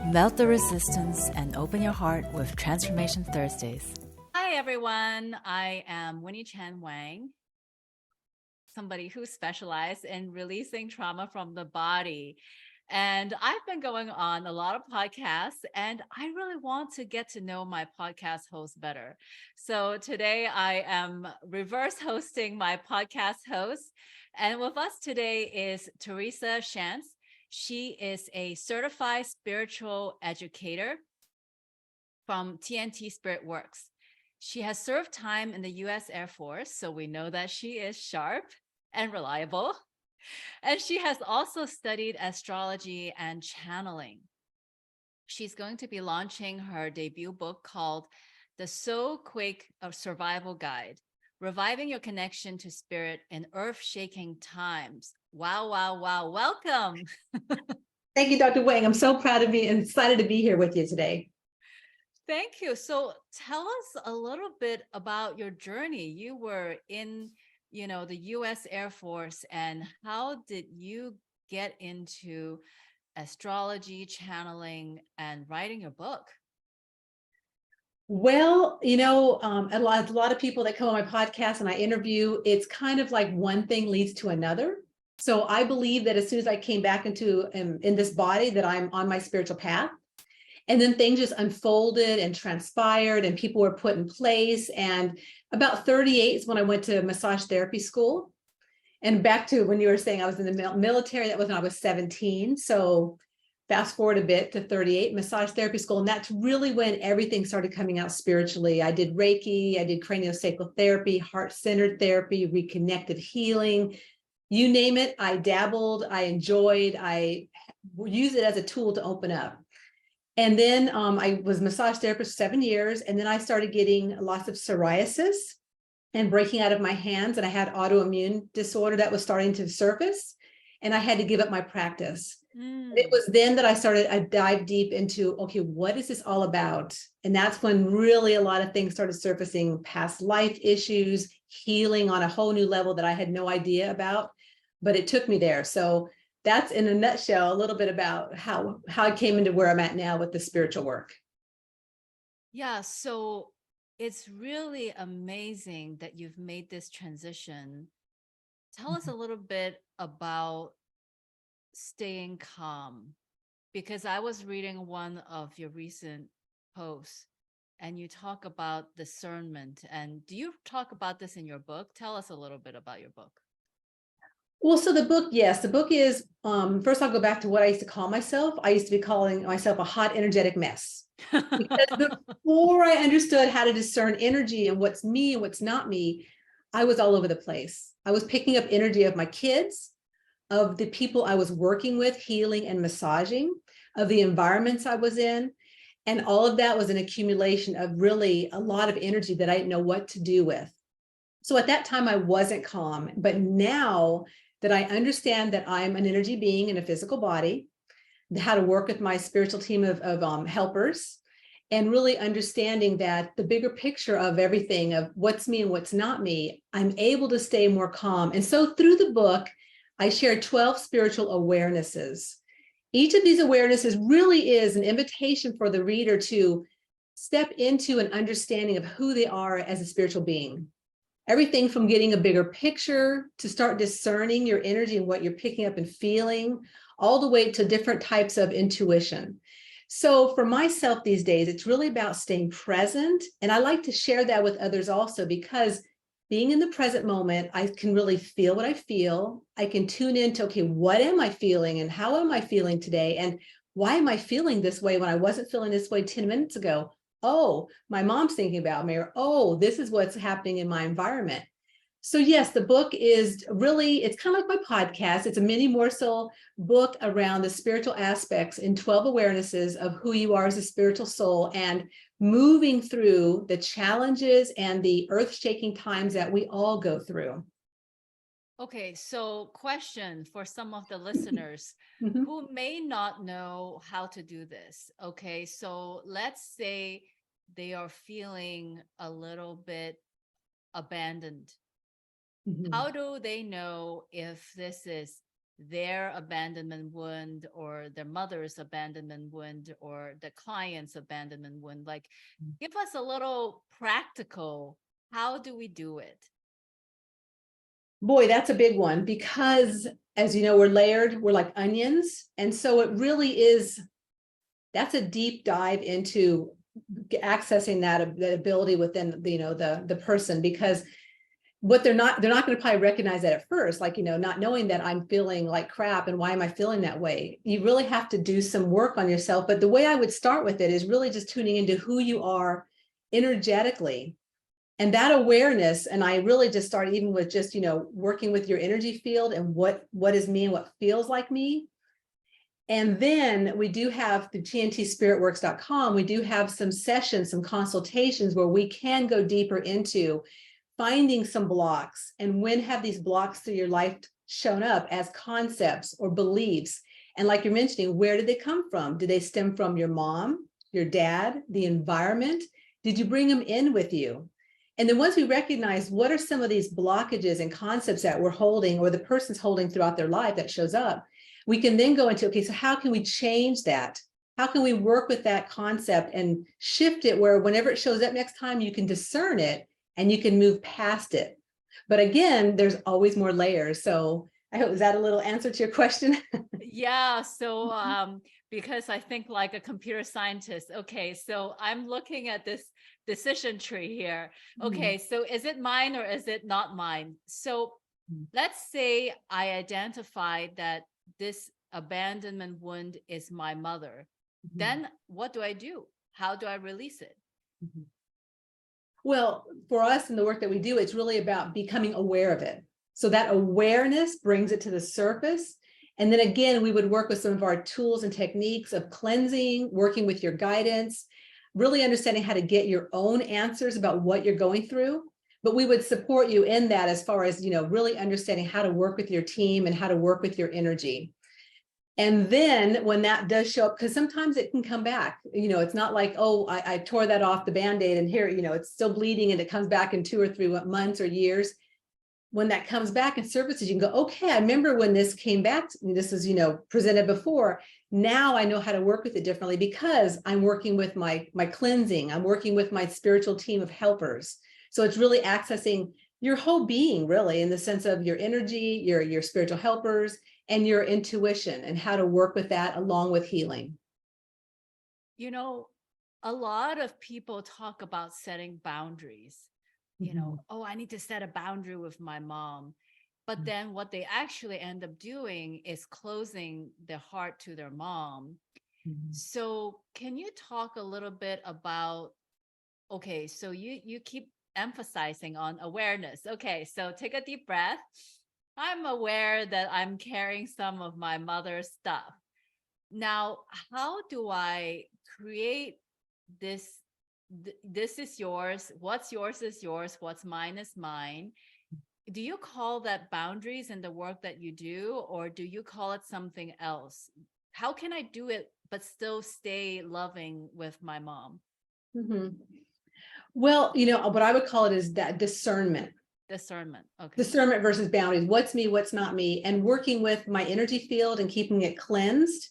Melt the resistance and open your heart with Transformation Thursdays. Hi, everyone. I am Winnie Wang, somebody who specializes in releasing trauma from the body. And I've been going on a lot of podcasts, and I really want to get to know my podcast host better. So today I am reverse hosting my podcast host. And with us today is Teresa Shantz. She is a certified spiritual educator from TNT Spirit Works. She has served time in the U.S. Air Force, so we know that she is sharp and reliable. And she has also studied astrology and channeling. She's going to be launching her debut book called The Soulquake Survival Guide, Reviving Your Connection to Spirit in Earth-Shaking Times. Wow, wow, wow. Welcome. Thank you, Dr. Wang. I'm so proud of you and excited to be here with you today. Thank you. So tell us a little bit about your journey. You were in, the U.S. Air Force, and how did you get into astrology, channeling, and writing your book? Well, a lot of people that come on my podcast and I interview, it's kind of like one thing leads to another. So I believe that as soon as I came back into in this body, that I'm on my spiritual path. And then things just unfolded and transpired and people were put in place. And about 38 is when I went to massage therapy school. And back to when you were saying I was in the military, that was when I was 17. So fast forward a bit to 38, massage therapy school. And that's really when everything started coming out spiritually. I did Reiki, I did craniosacral therapy, heart-centered therapy, reconnected healing, you name it. I dabbled, I enjoyed, I used it as a tool to open up. And then I was a massage therapist for 7 years. And then I started getting lots of psoriasis and breaking out of my hands. And I had autoimmune disorder that was starting to surface. And I had to give up my practice. It was then that I dived deep into, okay, what is this all about? And that's when really a lot of things started surfacing, past life issues, healing on a whole new level that I had no idea about, but it took me there. So that's in a nutshell, a little bit about how I came into where I'm at now with the spiritual work. Yeah, so it's really amazing that you've made this transition. Tell us a little bit about staying calm, because I was reading one of your recent posts and you talk about discernment. And do you talk about this in your book? Tell us a little bit about your book. Well, so the book, yes, the book is, first I'll go back to what I used to call myself. I used to be calling myself a hot, energetic mess. Because before I understood how to discern energy and what's me and what's not me, I was all over the place. I was picking up energy of my kids, of the people I was working with, healing and massaging, of the environments I was in. And all of that was an accumulation of really a lot of energy that I didn't know what to do with. So at that time, I wasn't calm. But now that I understand that I'm an energy being in a physical body, how to work with my spiritual team of helpers, and really understanding that the bigger picture of everything, of what's me and what's not me, I'm able to stay more calm. And so through the book, I share 12 spiritual awarenesses. Each of these awarenesses really is an invitation for the reader to step into an understanding of who they are as a spiritual being. Everything from getting a bigger picture to start discerning your energy and what you're picking up and feeling, all the way to different types of intuition. So for myself these days, it's really about staying present. And I like to share that with others also, because being in the present moment, I can really feel what I feel. I can tune into, okay, what am I feeling and how am I feeling today? And why am I feeling this way when I wasn't feeling this way 10 minutes ago? Oh, my mom's thinking about me, or, oh, this is what's happening in my environment. So yes, the book is really, it's kind of like my podcast. It's a mini morsel book around the spiritual aspects in 12 awarenesses of who you are as a spiritual soul, and moving through the challenges and the earth-shaking times that we all go through. Okay, so question for some of the listeners who may not know how to do this. Okay, so let's say they are feeling a little bit abandoned. How do they know if this is their abandonment wound or their mother's abandonment wound or the client's abandonment wound? Like, give us a little practical, how do we do it? Boy, that's a big one because, as you know, we're layered, we're like onions. And so it really is, that's a deep dive into accessing that ability within the person, because what they're not going to probably recognize that at first, like, not knowing that I'm feeling like crap and why am I feeling that way. You really have to do some work on yourself. But the way I would start with it is really just tuning into who you are energetically. And that awareness, and I really just started even with just, working with your energy field and what is me and what feels like me. And then we do have the tntspiritworks.com, we do have some sessions, some consultations where we can go deeper into finding some blocks and when have these blocks through your life shown up as concepts or beliefs. And like you're mentioning, where did they come from? Did they stem from your mom, your dad, the environment? Did you bring them in with you? And then once we recognize what are some of these blockages and concepts that we're holding or the person's holding throughout their life that shows up, we can then go into, okay, so how can we change that? How can we work with that concept and shift it where whenever it shows up next time, you can discern it and you can move past it. But again, there's always more layers. So I hope, is that a little answer to your question? Yeah. So, because I think like a computer scientist, okay, so I'm looking at this decision tree here. Okay, so is it mine or is it not mine? So let's say I identify that this abandonment wound is my mother. Then what do I do? How do I release it? Well, for us in the work that we do, it's really about becoming aware of it. So that awareness brings it to the surface. And then again, we would work with some of our tools and techniques of cleansing, working with your guidance, really understanding how to get your own answers about what you're going through. But we would support you in that as far as, really understanding how to work with your team and how to work with your energy. And then when that does show up, because sometimes it can come back, it's not like, oh, I tore that off the Band-Aid and here, it's still bleeding and it comes back in 2 or 3 months or years. When that comes back and surfaces, you can go, okay, I remember when this came back to me, this is, presented before. Now I know how to work with it differently because I'm working with my cleansing. I'm working with my spiritual team of helpers. So it's really accessing your whole being, really, in the sense of your energy, your spiritual helpers, and your intuition and how to work with that along with healing. A lot of people talk about setting boundaries. Oh, I need to set a boundary with my mom. But then what they actually end up doing is closing their heart to their mom. So can you talk a little bit about, okay, so you keep emphasizing on awareness. Okay, so take a deep breath. I'm aware that I'm carrying some of my mother's stuff. Now, how do I create this? This is yours. What's yours is yours. What's mine is mine. Do you call that boundaries in the work that you do, or do you call it something else? How can I do it, but still stay loving with my mom? Well, what I would call it is that discernment. Discernment. Okay. Discernment versus boundaries. What's me, what's not me, and working with my energy field and keeping it cleansed.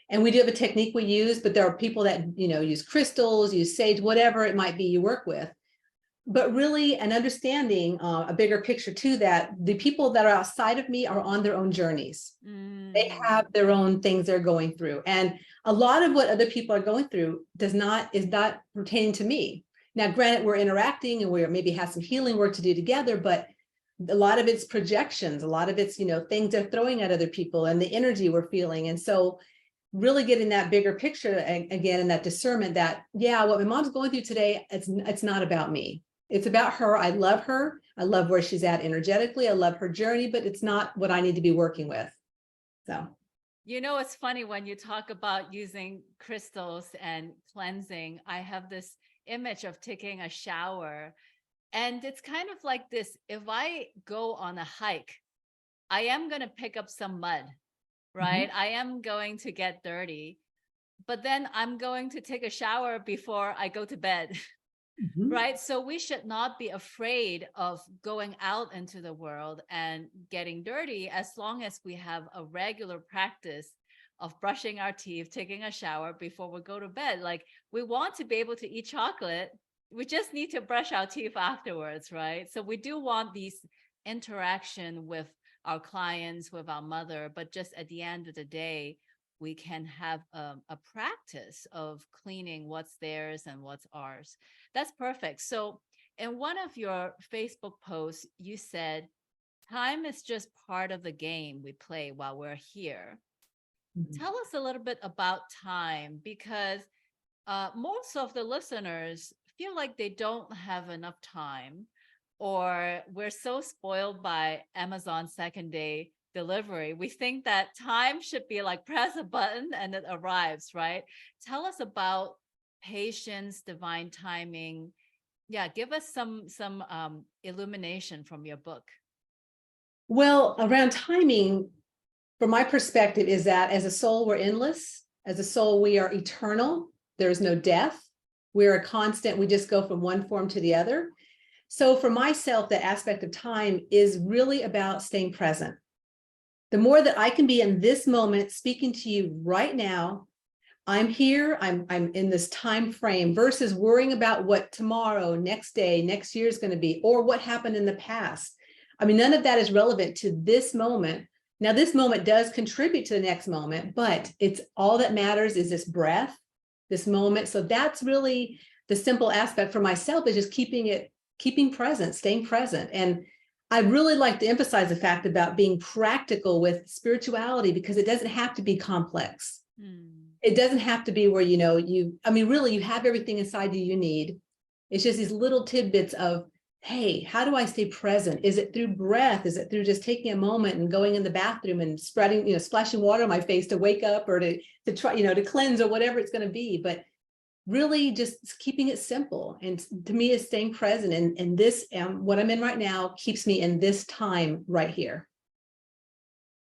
And we do have a technique we use, but there are people that, use crystals, use sage, whatever it might be you work with. But really, an understanding, a bigger picture to that, the people that are outside of me are on their own journeys. They have their own things they're going through. And a lot of what other people are going through is not pertaining to me. Now, granted, we're interacting and we maybe have some healing work to do together, but a lot of it's projections, a lot of it's, things they're throwing at other people and the energy we're feeling. And so really getting that bigger picture again, and that discernment that, yeah, what my mom's going through today, it's not about me. It's about her. I love her. I love where she's at energetically. I love her journey, but it's not what I need to be working with. So, it's funny when you talk about using crystals and cleansing. I have this image of taking a shower, and it's kind of like this. If I go on a hike, I am going to pick up some mud, right? I am going to get dirty, but then I'm going to take a shower before I go to bed. Mhm. right? So we should not be afraid of going out into the world and getting dirty as long as we have a regular practice of brushing our teeth, taking a shower before we go to bed. Like we want to be able to eat chocolate. We just need to brush our teeth afterwards, right? So we do want these interaction with our clients, with our mother, but just at the end of the day, we can have a practice of cleaning what's theirs and what's ours. That's perfect. So, in one of your Facebook posts, you said, time is just part of the game we play while we're here. Mhm. Tell us a little bit about time because most of the listeners feel like they don't have enough time, or we're so spoiled by Amazon second day delivery. We think that time should be like press a button and it arrives, right? Tell us about patience, divine timing. Yeah, give us some illumination from your book. Well, around timing, from my perspective, is that as a soul, we're endless. As a soul, we are eternal. There's no death. We're a constant. We just go from one form to the other. So for myself, the aspect of time is really about staying present. The more that I can be in this moment, speaking to you right now, I'm here, I'm in this time frame versus worrying about what tomorrow, next day, next year is going to be, or what happened in the past. I mean, none of that is relevant to this moment. Now, this moment does contribute to the next moment, but it's all that matters is this breath, this moment. So that's really the simple aspect for myself, is just keeping present, staying present. And I really like to emphasize the fact about being practical with spirituality, because it doesn't have to be complex. It doesn't have to be where, really, you have everything inside you need. It's just these little tidbits of, hey, how do I stay present? Is it through breath? Is it through just taking a moment and going in the bathroom and splashing water on my face to wake up, or to try, to cleanse, or whatever it's going to be. But really just keeping it simple. And to me, is staying present. And this, what I'm in right now, keeps me in this time right here.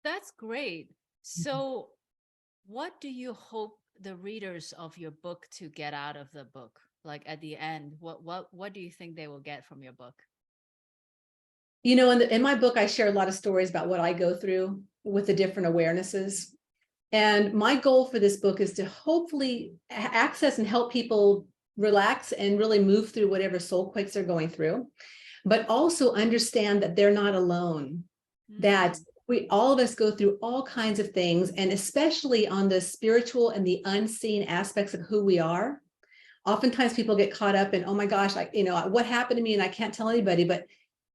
That's great. So, what do you hope the readers of your book to get out of the book? Like at the end, what do you think they will get from your book? In my book, I share a lot of stories about what I go through with the different awarenesses. And my goal for this book is to hopefully access and help people relax and really move through whatever soul quakes they're going through, but also understand that they're not alone, that all of us go through all kinds of things, and especially on the spiritual and the unseen aspects of who we are. Oftentimes people get caught up in, oh my gosh, what happened to me and I can't tell anybody. But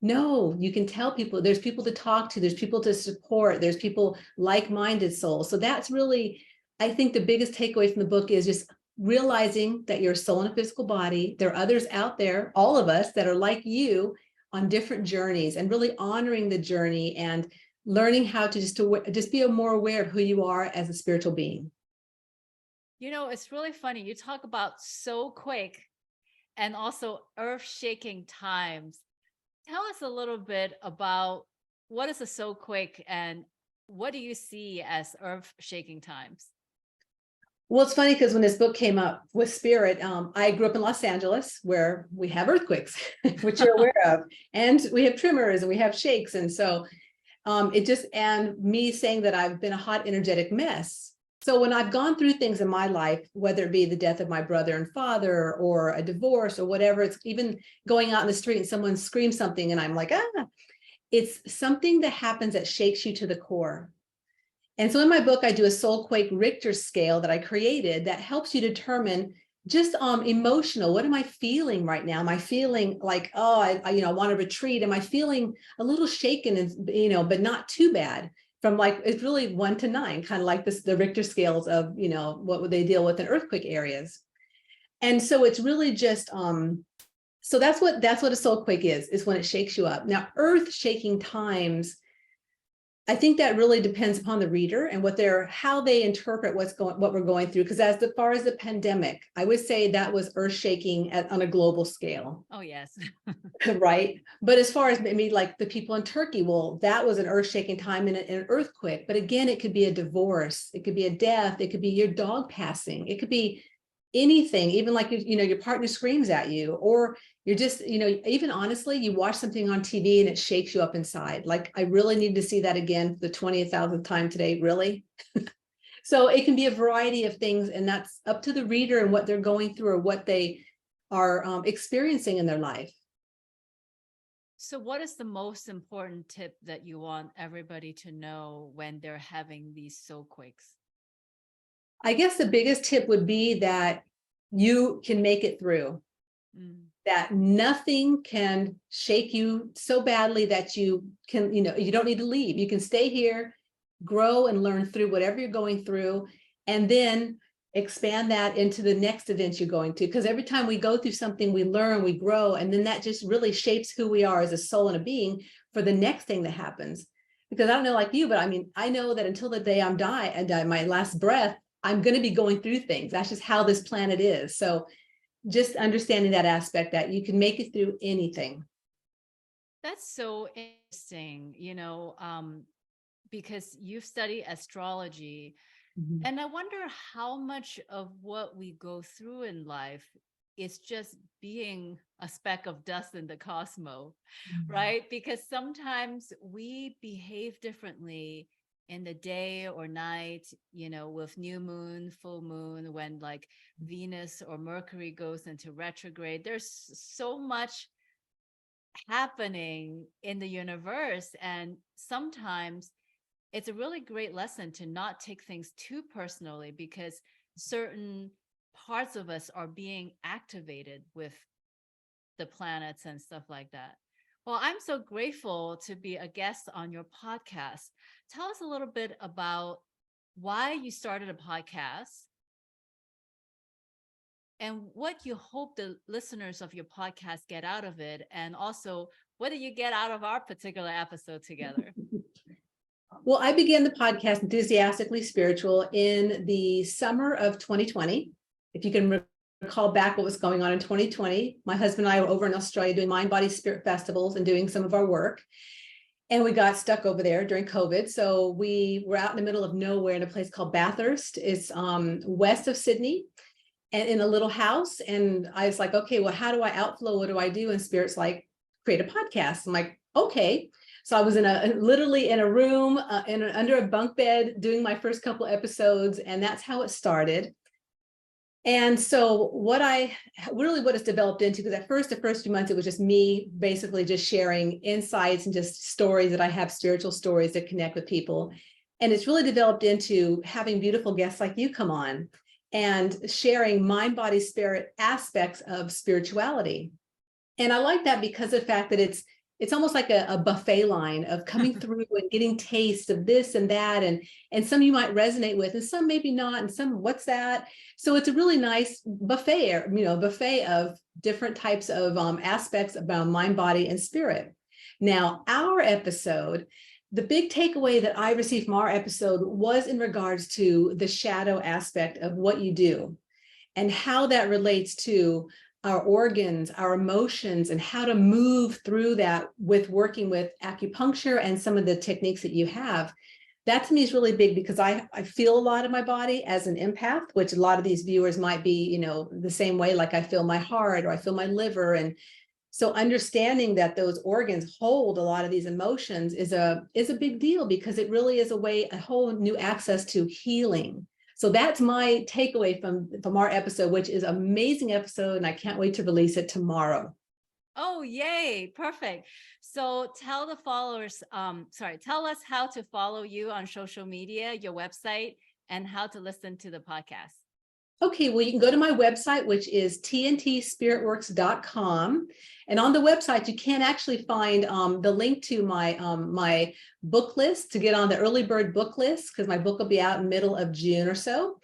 no, you can tell people. There's people to talk to, there's people to support, there's people, like-minded souls. So that's really, I think, the biggest takeaway from the book is just realizing that you're a soul in a physical body. There are others out there, all of us, that are like you on different journeys, and really honoring the journey and learning how to just be more aware of who you are as a spiritual being. It's really funny. You talk about Soulquake and also earth-shaking times. Tell us a little bit about what is a Soulquake and what do you see as earth-shaking times? Well, it's funny because when this book came up with Spirit, I grew up in Los Angeles, where we have earthquakes, which you're aware of, and we have tremors and we have shakes. And so and me saying that I've been a hot, energetic mess. So when I've gone through things in my life, whether it be the death of my brother and father, or a divorce, or whatever, it's even going out in the street and someone screams something and I'm like, it's something that happens that shakes you to the core. And so in my book, I do a Soulquake Richter scale that I created that helps you determine just emotional. What am I feeling right now? Am I feeling like, oh, I want to retreat? Am I feeling a little shaken and, but not too bad? From like, it's really 1 to 9, kind of like the Richter scales of, what would they deal with in earthquake areas. And so it's really just, so that's what a Soulquake is when it shakes you up. Now, earth shaking times, I think that really depends upon the reader and how they interpret what we're going through. Because as far as the pandemic, I would say that was earth shaking on a global scale. Oh, yes. Right. But as far as maybe like the people in Turkey, well, that was an earth shaking time in an earthquake. But again, it could be a divorce. It could be a death. It could be your dog passing. It could be anything, even like, your partner screams at you, or you're just, even honestly, you watch something on TV and it shakes you up inside. Like, I really need to see that again for the 20,000th time today. Really? So it can be a variety of things, and that's up to the reader and what they're going through or what they are experiencing in their life. So what is the most important tip that you want everybody to know when they're having these Soulquakes? I guess the biggest tip would be that you can make it through, that nothing can shake you so badly that you can, you don't need to leave. You can stay here, grow and learn through whatever you're going through, and then expand that into the next event you're going to. Because every time we go through something, we learn, we grow, and then that just really shapes who we are as a soul and a being for the next thing that happens. Because I don't know like you, but I mean, I know that until the day I'm die and my last breath, I'm going to be going through things. That's just how this planet is. So just understanding that aspect, that you can make it through anything. That's so interesting, because you've studied astrology. And I wonder how much of what we go through in life is just being a speck of dust in the cosmos, right? Because sometimes we behave differently in the day or night, with new moon, full moon, when like Venus or Mercury goes into retrograde. There's so much happening in the universe. And sometimes it's a really great lesson to not take things too personally, because certain parts of us are being activated with the planets and stuff like that. Well, I'm so grateful to be a guest on your podcast. Tell us a little bit about why you started a podcast and what you hope the listeners of your podcast get out of it. And also, what do you get out of our particular episode together? Well, I began the podcast Enthusiastically Spiritual in the summer of 2020. If you can recall back what was going on in 2020, my husband and I were over in Australia doing mind, body, spirit festivals and doing some of our work. And we got stuck over there during COVID. So we were out in the middle of nowhere in a place called Bathurst. It's west of Sydney, and in a little house. And I was like, okay, well, how do I outflow? What do I do? And Spirit's like, create a podcast. I'm like, okay. So I was literally in a room under a bunk bed doing my first couple episodes, and that's how it started. And so what it's developed into, because at first, the first few months, it was just me basically just sharing insights and just stories that I have, spiritual stories that connect with people. And it's really developed into having beautiful guests like you come on and sharing mind, body, spirit aspects of spirituality. And I like that because of the fact that it's almost like a buffet line of coming through and getting taste of this and that. And some you might resonate with, and some maybe not, and some, what's that? So it's a really nice buffet, buffet of different types of aspects about mind, body, and spirit. Now, our episode, the big takeaway that I received from our episode was in regards to the shadow aspect of what you do and how that relates to our organs, our emotions, and how to move through that with working with acupuncture and some of the techniques that you have. That to me is really big, because I feel a lot of my body as an empath, which a lot of these viewers might be, the same way, like I feel my heart or I feel my liver. And so understanding that those organs hold a lot of these emotions is a big deal, because it really is a whole new access to healing. So that's my takeaway from our episode, which is an amazing episode, and I can't wait to release it tomorrow. Oh, yay. Perfect. So tell the followers, tell us how to follow you on social media, your website, and how to listen to the podcast. Okay, well, you can go to my website, which is tntspiritworks.com. And on the website, you can actually find the link to my book list to get on the early bird book list, because my book will be out in the middle of June or so.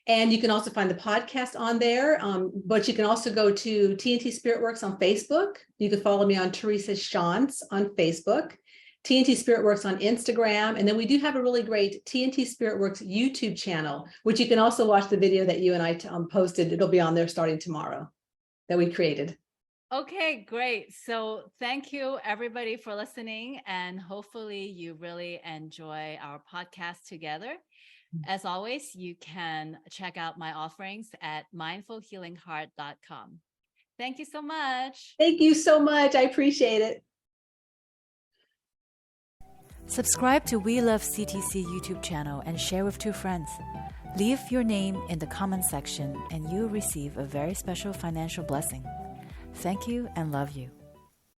And you can also find the podcast on there, but you can also go to TNT Spirit Works on Facebook. You can follow me on Teresa Shantz on Facebook, TNT Spirit Works on Instagram. And then we do have a really great TNT Spirit Works YouTube channel, which you can also watch the video that you and I posted. It'll be on there starting tomorrow, that we created. Okay, great. So thank you everybody for listening, and hopefully you really enjoy our podcast together. As always, you can check out my offerings at mindfulhealingheart.com. Thank you so much. Thank you so much. I appreciate it. Subscribe to We Love CTC YouTube channel and share with 2 friends. Leave your name in the comment section and you'll receive a very special financial blessing. Thank you and love you.